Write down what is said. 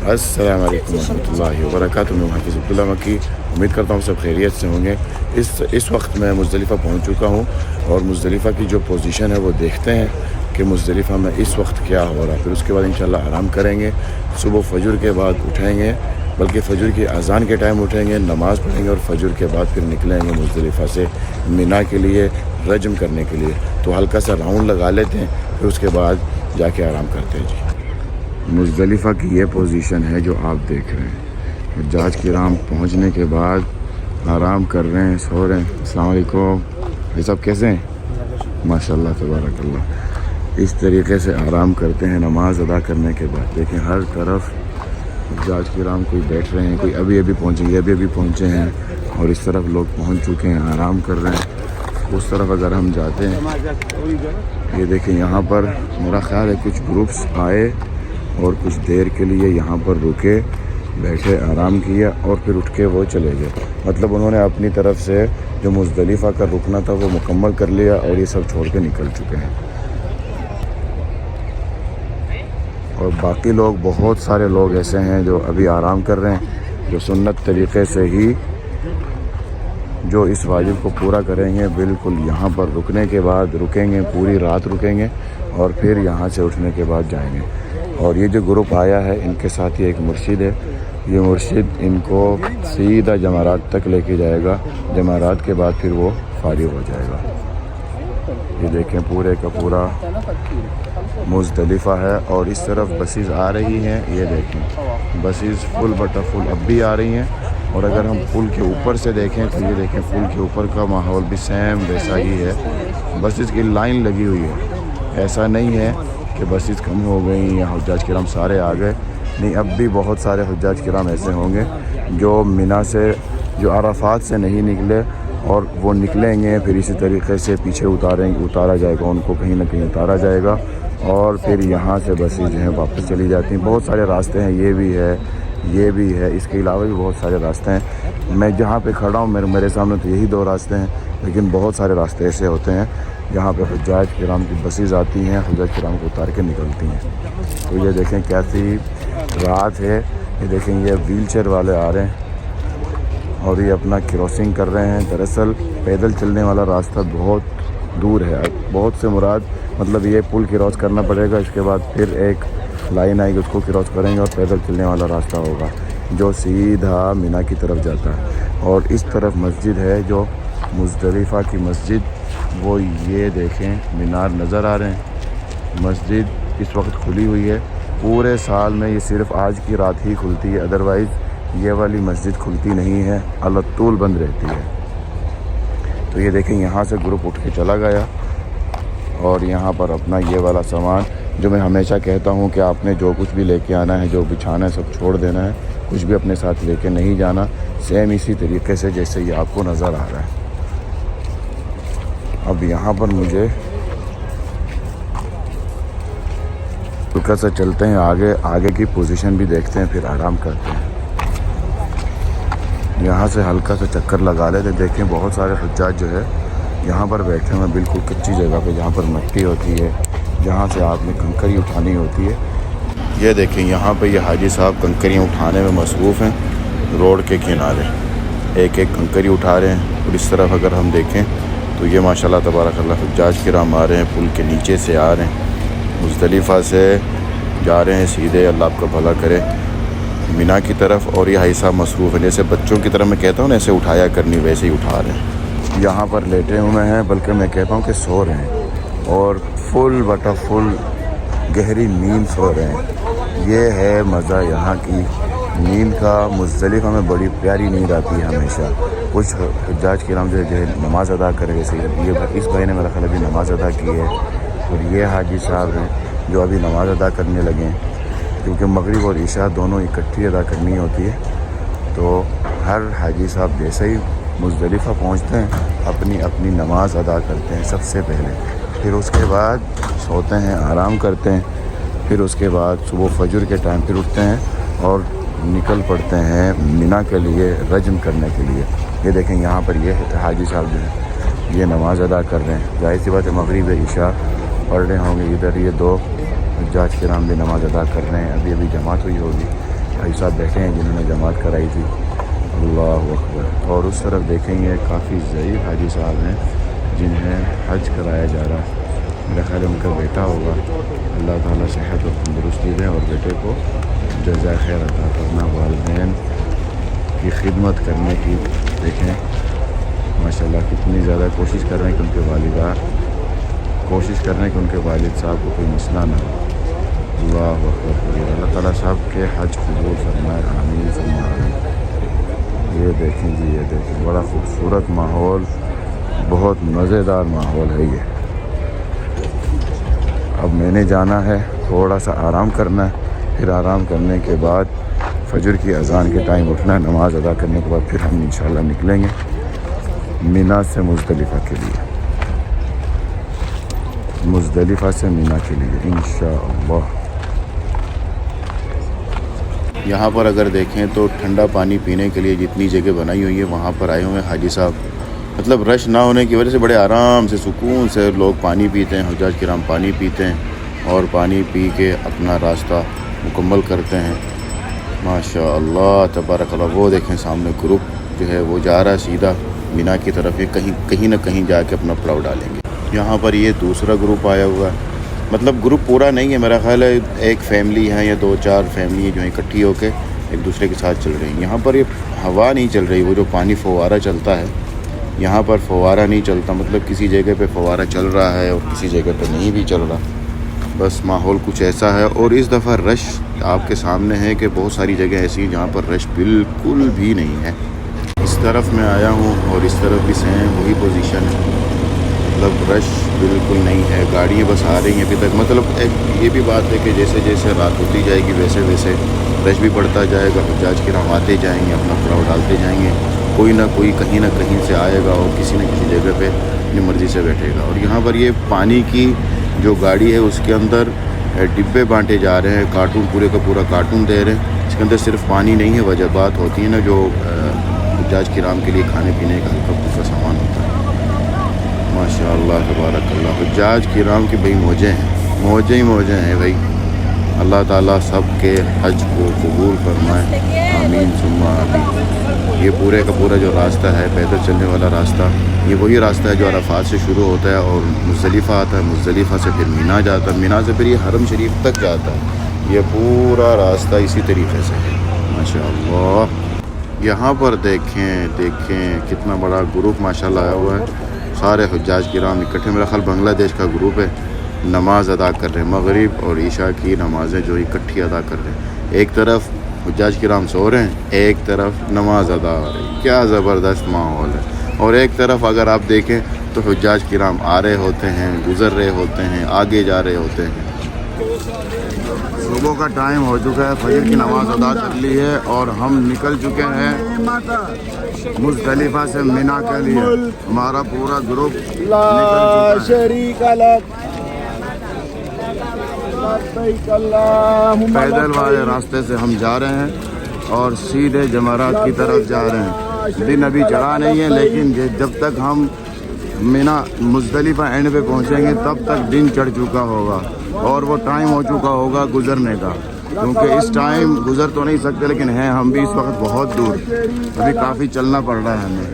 अस्सलाम वालेकुम रहमतुल्लाहि व बरकातुहू। मैं हाफिज़ अब्दुल्ला मक्की। उम्मीद करता हूँ सब खैरियत से होंगे। इस वक्त मैं मुज़दलिफ़ा पहुँच चुका हूँ और मुज़दलिफ़ा की जो पोजीशन है वो देखते हैं कि मुज़दलिफ़ा में इस वक्त क्या हो रहा है। फिर उसके बाद इंशाअल्लाह आराम करेंगे। सुबह फजर के बाद उठेंगे, बल्कि फजर की अज़ान के टाइम उठेंगे, नमाज़ पढ़ेंगे और फजर के बाद फिर निकलेंगे मुज़दलिफ़ा से मिना के लिए रजम करने के लिए। तो हल्का सा राउंड लगा लेते हैं, फिर उसके बाद जाके आराम करते हैं। जी, मुज़दलिफ़ा की ये पोजीशन है जो आप देख रहे हैं। हज्जाज किराम पहुंचने के बाद आराम कर रहे हैं, सो रहे हैं। अस्सलाम वालेकुम। ये सब कैसे हैं? माशाल्लाह तबारकल्लाह। इस तरीके से आराम करते हैं नमाज अदा करने के बाद। देखें हर तरफ हज्जाज किराम कोई बैठ रहे हैं, कोई अभी पहुँचे, ये अभी पहुँचे हैं और इस तरफ लोग पहुँच चुके हैं, आराम कर रहे हैं। उस तरफ अगर हम जाते हैं, ये देखें यहाँ पर मेरा ख़्याल है कुछ ग्रुप्स आए और कुछ देर के लिए यहाँ पर रुके, बैठे, आराम किया और फिर उठ के वो चले गए। मतलब उन्होंने अपनी तरफ से जो मुज़दलिफ़ा का रुकना था वो मुकम्मल कर लिया और ये सब छोड़ के निकल चुके हैं। और बाकी लोग, बहुत सारे लोग ऐसे हैं जो अभी आराम कर रहे हैं, जो सुन्नत तरीक़े से ही जो इस वाजिब को पूरा करेंगे। बिल्कुल यहाँ पर रुकने के बाद रुकेंगे, पूरी रात रुकेंगे और फिर यहाँ से उठने के बाद जाएंगे। और ये जो ग्रुप आया है, इनके साथ ही एक मुर्शिद है। ये मुर्शिद इनको सीधा जमारात तक लेके जाएगा। जमारात के बाद फिर वो फारिग हो जाएगा। ये देखें पूरे का पूरा मुज़दलिफ़ा है और इस तरफ बसेस आ रही हैं। ये देखें बसेस फुल बटा फुल अब भी आ रही हैं। और अगर हम पुल के ऊपर से देखें तो ये देखें पुल के ऊपर का माहौल भी सेम वैसा ही है। बसेस की लाइन लगी हुई है। ऐसा नहीं है कि बसेस कम हो गई या हुज्जाज किराम सारे आ गए, नहीं, अब भी बहुत सारे हुज्जाज किराम ऐसे होंगे जो मिना से, जो अराफात से नहीं निकले और वो निकलेंगे। फिर इसी तरीके से पीछे उतारा जाएगा, उनको कहीं ना कहीं उतारा जाएगा और फिर यहाँ से बसेस जो हैं वापस चली जाती हैं। बहुत सारे रास्ते हैं, ये भी है, ये भी है, इसके अलावा भी बहुत सारे रास्ते हैं। मैं जहाँ पे खड़ा हूँ मेरे सामने तो यही 2 रास्ते हैं, लेकिन बहुत सारे रास्ते ऐसे होते हैं जहाँ पे हुज्जाज किराम की बसेस आती हैं, हुज्जाज किराम को उतार के निकलती हैं। तो ये देखें कैसी रात है। ये देखें ये व्हील चेयर वाले आ रहे हैं और ये अपना क्रॉसिंग कर रहे हैं। दरअसल पैदल चलने वाला रास्ता बहुत दूर है, बहुत से मुराद मतलब ये पुल क्रॉस करना पड़ेगा, इसके बाद फिर एक लाइन आएगी, उसको क्रॉस करेंगे और पैदल चलने वाला रास्ता होगा जो सीधा मिना की तरफ जाता है। और इस तरफ मस्जिद है जो मुज़दलिफ़ा की मस्जिद, वो ये देखें मीनार नज़र आ रहे हैं। मस्जिद इस वक्त खुली हुई है। पूरे साल में ये सिर्फ आज की रात ही खुलती है, अदरवाइज़ ये वाली मस्जिद खुलती नहीं है, अलतूल बंद रहती है। तो ये देखें यहाँ से ग्रुप उठ के चला गया और यहाँ पर अपना ये वाला सामान, जो मैं हमेशा कहता हूँ कि आपने जो कुछ भी लेके आना है, जो बिछाना है, सब छोड़ देना है, कुछ भी अपने साथ लेके नहीं जाना। सेम इसी तरीके से जैसे ये आपको नज़र आ रहा है। अब यहाँ पर मुझे हल्का सा चलते हैं आगे की पोजीशन भी देखते हैं, फिर आराम करते हैं। यहाँ से हल्का सा चक्कर लगा लेते, देखें बहुत सारे हुज्जाज जो है यहाँ पर बैठे हुए, बिल्कुल कच्ची जगह पे जहाँ पर मिट्टी होती है, जहाँ से आपने कंकरी उठानी होती है। ये देखें यहाँ पे ये हाजी साहब कंकरियाँ उठाने में मसरूफ़ हैं। रोड के किनारे एक एक कंकरी उठा रहे हैं। और इस तरफ अगर हम देखें तो ये माशाल्लाह तबारकल्लाह हुज्जाज किराम आ रहे हैं, पुल के नीचे से आ रहे हैं, मुज़दलिफ़ा से जा रहे हैं सीधे, अल्लाह आपका भला करे, मिना की तरफ। और ये हाजी साहब मसरूफ़ हैं, जैसे बच्चों की तरह मैं कहता हूँ ना, ऐसे उठाया करनी, वैसे ही उठा रहे हैं। यहाँ पर लेटे हुए हैं, बल्कि मैं कहता हूँ कि सो रहे हैं और फुल बटा फुल गहरी नींद सो रहे हैं। ये है मज़ा यहाँ की नींद का। मुज़दलिफ़ा में बड़ी प्यारी नींद आती है हमेशा। कुछ हुज्जाज किराम जो है नमाज़ अदा करें, जैसे ये इस भाई ने मेरा ख्याल अभी नमाज़ अदा की है और ये हाजी साहब हैं जो अभी नमाज़ अदा करने लगे हैं, क्योंकि मगरिब और इशा दोनों इकट्ठी अदा करनी होती है। तो हर हाजी साहब जैसे ही मुज़दलिफ़ा पहुँचते हैं अपनी अपनी नमाज़ अदा करते हैं सबसे पहले, फिर उसके बाद सोते हैं, आराम करते हैं, फिर उसके बाद सुबह फजर के टाइम फिर उठते हैं और निकल पड़ते हैं मिना के लिए रजम करने के लिए। ये देखें यहाँ पर ये हाजी साहब जो हैं ये नमाज़ अदा कर रहे हैं। जाहिर सी बात है मगरिब इशा पढ़ रहे होंगे। इधर ये 2 हुज्जाज किराम भी नमाज़ अदा कर रहे हैं। अभी जमात हुई होगी भाई साहब बैठे हैं जिन्होंने जमात कराई थी। अल्लाह अकबर। और उस तरफ देखेंगे काफ़ी ज़ईफ़ हाजी साहब हैं जिन्हें हज कराया जा रहा है। मेरा ख्याल है उनका बेटा होगा। अल्लाह ताला सेहत और तंदुरुस्ती दें और बेटे को जज़ा खैर अता करना। वालिदैन की खिदमत करने की देखें माशाल्लाह कितनी ज़्यादा कोशिश कर रहे हैं कि उनके वालिदा कोशिश कर रहे हैं कि उनके वालिद साहब को कोई मसला ना हो। अल्लाह अकबर। अल्लाह ताला साहब के हज कबूल फरमाए। आमीन सुम्मा आमीन। ये देखें जी, ये देखें बड़ा खूबसूरत माहौल, बहुत मज़ेदार माहौल है ये। अब मैंने जाना है, थोड़ा सा आराम करना है, फिर आराम करने के बाद फजर की अज़ान के टाइम उठना है। नमाज़ अदा करने के बाद फिर हम इंशाल्लाह निकलेंगे मिना से मुज़दलिफ़ा के लिए, मुज़दलिफ़ा से मिना के लिए इंशाअल्लाह। यहाँ पर अगर देखें तो ठंडा पानी पीने के लिए जितनी जगह बनाई हुई है वहाँ पर आए हुए हैं हाजी साहब। मतलब रश ना होने की वजह से बड़े आराम से सुकून से लोग पानी पीते हैं। हुज्जाज किराम पानी पीते हैं और पानी पी के अपना रास्ता मुकम्मल करते हैं। माशाअल्लाह तबारकल्लाह। वो देखें सामने ग्रुप जो है वो जा रहा है सीधा मिना की तरफ ही, कहीं ना कहीं जाके अपना पड़ाव डालेंगे। यहाँ पर ये दूसरा ग्रुप आया हुआ है। मतलब ग्रुप पूरा नहीं है, मेरा ख्याल है एक फैमिली है या 2-4 फैमिली जो है इकट्ठी होकर एक दूसरे के साथ चल रही हैं। यहाँ पर ये हवा नहीं चल रही, वो जो पानी फव्वारा चलता है यहाँ पर फव्वारा नहीं चलता। मतलब किसी जगह पे फव्वारा चल रहा है और किसी जगह पे नहीं भी चल रहा, बस माहौल कुछ ऐसा है। और इस दफ़ा रश आपके सामने है कि बहुत सारी जगह ऐसी हैं जहाँ पर रश बिल्कुल भी नहीं है। इस तरफ मैं आया हूँ और इस तरफ भी सेम वही पोजीशन है। मतलब रश बिल्कुल नहीं है, गाड़ियाँ बस आ रही हैं अभी तक। मतलब एक ये भी बात है कि जैसे जैसे रात होती जाएगी वैसे वैसे रश भी बढ़ता जाएगा। हुज्जाज किराम आते जाएंगे, अपना पड़ाव डालते जाएंगे। कोई ना कोई कहीं ना कहीं से आएगा और किसी न किसी जगह पे अपनी मर्ज़ी से बैठेगा। और यहाँ पर ये पानी की जो गाड़ी है उसके अंदर डिब्बे बांटे जा रहे हैं, कार्टून पूरे का पूरा कार्टून दे रहे हैं। इसके अंदर सिर्फ पानी नहीं है, वजह बात होती है ना जो हुज्जाज किराम के लिए खाने पीने का हल्का फुल्का सामान होता है। माशाअल्लाह तबारकल्लाह। हुज्जाज किराम की भाई मौजें हैं, मौजें ही मौजें हैं भाई। अल्लाह ताला सब के हज को कबूल फरमाए। आमीन सुम्मा आमीन। ये पूरे का पूरा जो रास्ता है पैदल चलने वाला रास्ता, ये वही रास्ता है जो अराफात से शुरू होता है और मुज़दलिफ़ा आता है। मुज़दलिफ़ा से फिर मीना जाता है, मीना से फिर ये हरम शरीफ तक जाता है। ये पूरा रास्ता इसी तरीके से है माशाअल्लाह। यहाँ पर देखें कितना बड़ा ग्रुप माशाअल्लाह आया हुआ है। सारे हुज्जाज किराम इकट्ठे, मेरा ख्याल बांग्लादेश का ग्रुप है। नमाज़ अदा कर रहे हैं, मगरिब और ईशा की नमाज़ें जो इकट्ठी अदा कर रहे हैं। एक तरफ हुज्जाज किराम सो रहे हैं, एक तरफ नमाज अदा हो रही है। क्या ज़बरदस्त माहौल है। और एक तरफ अगर आप देखें तो हुज्जाज किराम आ रहे होते हैं, गुज़र रहे होते हैं, आगे जा रहे होते हैं। सुबह का टाइम हो चुका है, फजर की नमाज अदा कर ली है और हम निकल चुके हैं मुज़दलिफ़ा से मिना के लिए। हमारा पूरा ग्रुप निकल चुका है। पैदल वाले रास्ते से हम जा रहे हैं और सीधे जमरात की तरफ जा रहे हैं। दिन अभी चढ़ा नहीं है, लेकिन जब तक हम मिना मुज़दलिफ़ा एंड पे पहुंचेंगे तब तक दिन चढ़ चुका होगा और वो टाइम हो चुका होगा गुज़रने का। क्योंकि इस टाइम गुज़र तो नहीं सकते, लेकिन हैं हम भी इस वक्त बहुत दूर, अभी काफ़ी चलना पड़ रहा है हमें।